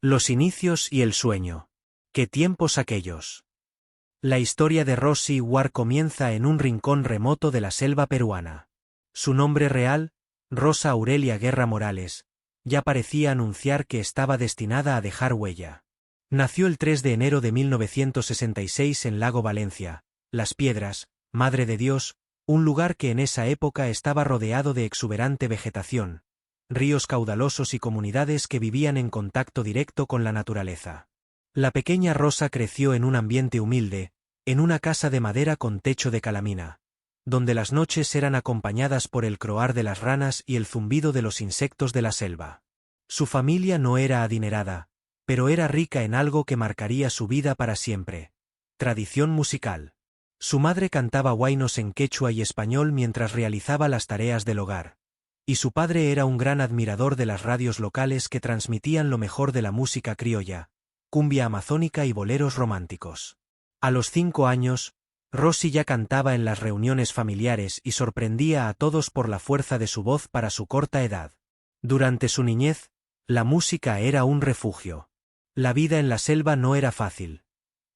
Los inicios y el sueño. ¿Qué tiempos aquellos? La historia de Rosy War comienza en un rincón remoto de la selva peruana. Su nombre real, Rosa Aurelia Guerra Morales, ya parecía anunciar que estaba destinada a dejar huella. Nació el 3 de enero de 1966 en Lago Valencia, Las Piedras, Madre de Dios, un lugar que en esa época estaba rodeado de exuberante vegetación, ríos caudalosos y comunidades que vivían en contacto directo con la naturaleza. La pequeña Rosa creció en un ambiente humilde, en una casa de madera con techo de calamina, donde las noches eran acompañadas por el croar de las ranas y el zumbido de los insectos de la selva. Su familia no era adinerada, pero era rica en algo que marcaría su vida para siempre: tradición musical. Su madre cantaba huaynos en quechua y español mientras realizaba las tareas del hogar, y su padre era un gran admirador de las radios locales que transmitían lo mejor de la música criolla, cumbia amazónica y boleros románticos. A los 5 años, Rosy ya cantaba en las reuniones familiares y sorprendía a todos por la fuerza de su voz para su corta edad. Durante su niñez, la música era un refugio. La vida en la selva no era fácil.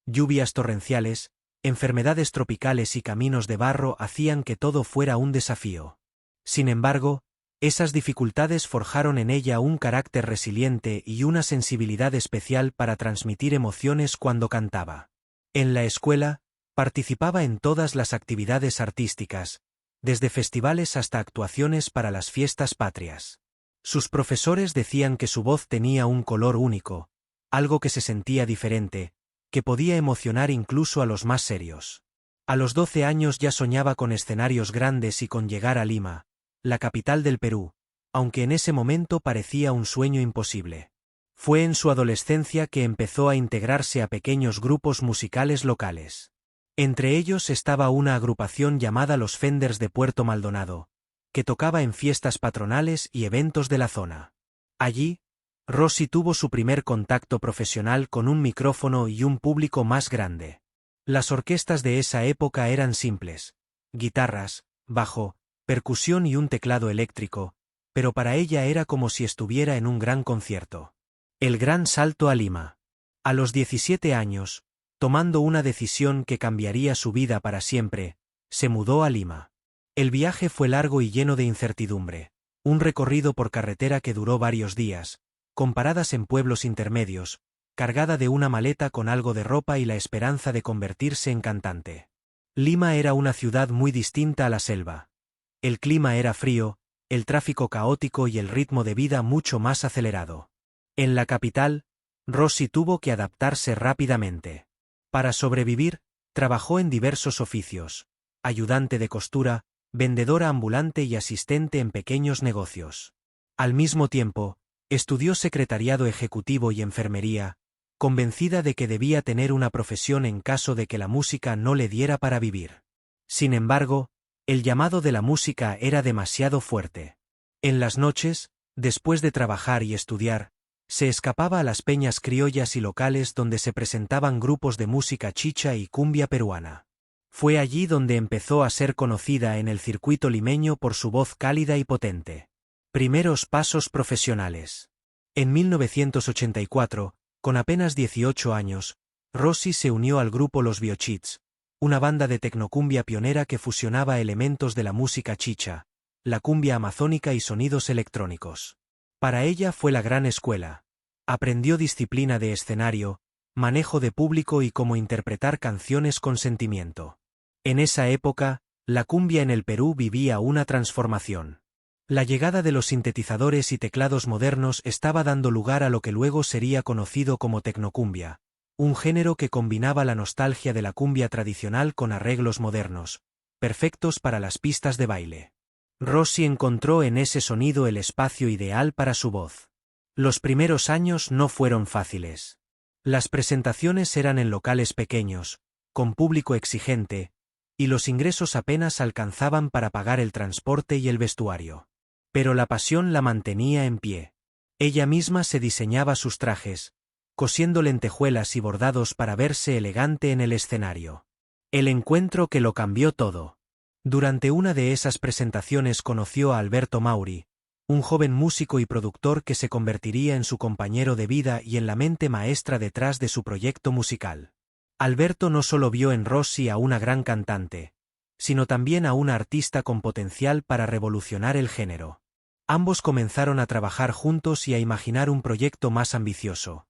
Lluvias torrenciales, enfermedades tropicales y caminos de barro hacían que todo fuera un desafío. Sin embargo, esas dificultades forjaron en ella un carácter resiliente y una sensibilidad especial para transmitir emociones cuando cantaba. En la escuela, participaba en todas las actividades artísticas, desde festivales hasta actuaciones para las fiestas patrias. Sus profesores decían que su voz tenía un color único, algo que se sentía diferente, que podía emocionar incluso a los más serios. A los 12 años ya soñaba con escenarios grandes y con llegar a Lima, la capital del Perú, aunque en ese momento parecía un sueño imposible. Fue en su adolescencia que empezó a integrarse a pequeños grupos musicales locales. Entre ellos estaba una agrupación llamada Los Fenders de Puerto Maldonado, que tocaba en fiestas patronales y eventos de la zona. Allí, Rosy tuvo su primer contacto profesional con un micrófono y un público más grande. Las orquestas de esa época eran simples: guitarras, bajo, percusión y un teclado eléctrico, pero para ella era como si estuviera en un gran concierto. El gran salto a Lima. A los 17 años, tomando una decisión que cambiaría su vida para siempre, se mudó a Lima. El viaje fue largo y lleno de incertidumbre, un recorrido por carretera que duró varios días, con paradas en pueblos intermedios, cargada de una maleta con algo de ropa y la esperanza de convertirse en cantante. Lima era una ciudad muy distinta a la selva. El clima era frío, el tráfico caótico y el ritmo de vida mucho más acelerado. En la capital, Rosy tuvo que adaptarse rápidamente. Para sobrevivir, trabajó en diversos oficios: ayudante de costura, vendedora ambulante y asistente en pequeños negocios. Al mismo tiempo, estudió secretariado ejecutivo y enfermería, convencida de que debía tener una profesión en caso de que la música no le diera para vivir. Sin embargo, el llamado de la música era demasiado fuerte. En las noches, después de trabajar y estudiar, se escapaba a las peñas criollas y locales donde se presentaban grupos de música chicha y cumbia peruana. Fue allí donde empezó a ser conocida en el circuito limeño por su voz cálida y potente. Primeros pasos profesionales. En 1984, con apenas 18 años, Rosy se unió al grupo Los Biochits, una banda de tecnocumbia pionera que fusionaba elementos de la música chicha, la cumbia amazónica y sonidos electrónicos. Para ella fue la gran escuela. Aprendió disciplina de escenario, manejo de público y cómo interpretar canciones con sentimiento. En esa época, la cumbia en el Perú vivía una transformación. La llegada de los sintetizadores y teclados modernos estaba dando lugar a lo que luego sería conocido como tecnocumbia, un género que combinaba la nostalgia de la cumbia tradicional con arreglos modernos, perfectos para las pistas de baile. Rosy encontró en ese sonido el espacio ideal para su voz. Los primeros años no fueron fáciles. Las presentaciones eran en locales pequeños, con público exigente, y los ingresos apenas alcanzaban para pagar el transporte y el vestuario. Pero la pasión la mantenía en pie. Ella misma se diseñaba sus trajes, cosiendo lentejuelas y bordados para verse elegante en el escenario. El encuentro que lo cambió todo. Durante una de esas presentaciones conoció a Alberto Mauri, un joven músico y productor que se convertiría en su compañero de vida y en la mente maestra detrás de su proyecto musical. Alberto no solo vio en Rossi a una gran cantante, sino también a una artista con potencial para revolucionar el género. Ambos comenzaron a trabajar juntos y a imaginar un proyecto más ambicioso.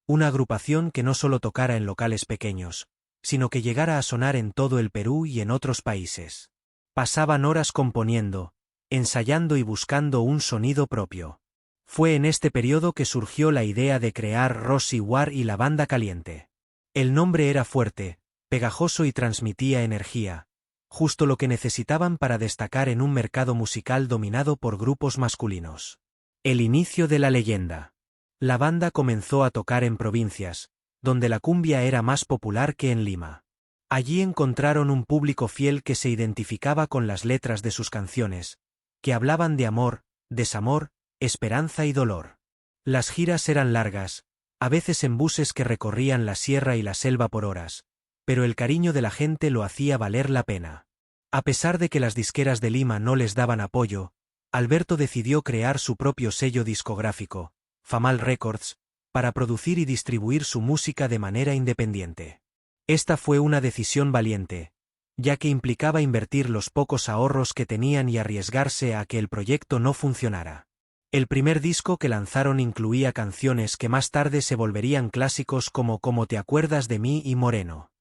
Una agrupación que no solo tocara en locales pequeños, sino que llegara a sonar en todo el Perú y en otros países. Pasaban horas componiendo, ensayando y buscando un sonido propio. Fue en este periodo que surgió la idea de crear Rossi War y la Banda Caliente. El nombre era fuerte, pegajoso y transmitía energía, justo lo que necesitaban para destacar en un mercado musical dominado por grupos masculinos. El inicio de la leyenda. La banda comenzó a tocar en provincias, donde la cumbia era más popular que en Lima. Allí encontraron un público fiel que se identificaba con las letras de sus canciones, que hablaban de amor, desamor, esperanza y dolor. Las giras eran largas, a veces en buses que recorrían la sierra y la selva por horas, pero el cariño de la gente lo hacía valer la pena. A pesar de que las disqueras de Lima no les daban apoyo, Alberto decidió crear su propio sello discográfico, Famal Records, para producir y distribuir su música de manera independiente. Esta fue una decisión valiente, ya que implicaba invertir los pocos ahorros que tenían y arriesgarse a que el proyecto no funcionara. El primer disco que lanzaron incluía canciones que más tarde se volverían clásicos como Como te acuerdas de mí y Moreno.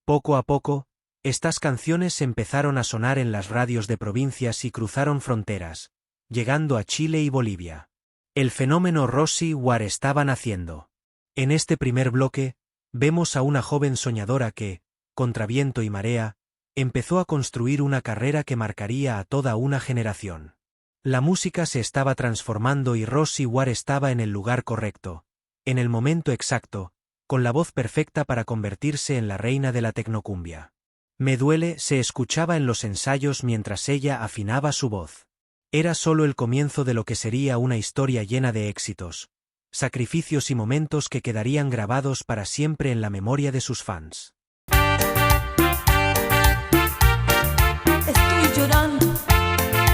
Poco a poco, estas canciones empezaron a sonar en las radios de provincias y cruzaron fronteras, llegando a Chile y Bolivia. El fenómeno Rossi War estaba naciendo. En este primer bloque, vemos a una joven soñadora que, contra viento y marea, empezó a construir una carrera que marcaría a toda una generación. La música se estaba transformando y Rossi War estaba en el lugar correcto, en el momento exacto, con la voz perfecta para convertirse en la reina de la tecnocumbia. Me duele se escuchaba en los ensayos mientras ella afinaba su voz. Era solo el comienzo de lo que sería una historia llena de éxitos, sacrificios y momentos que quedarían grabados para siempre en la memoria de sus fans. Estoy llorando.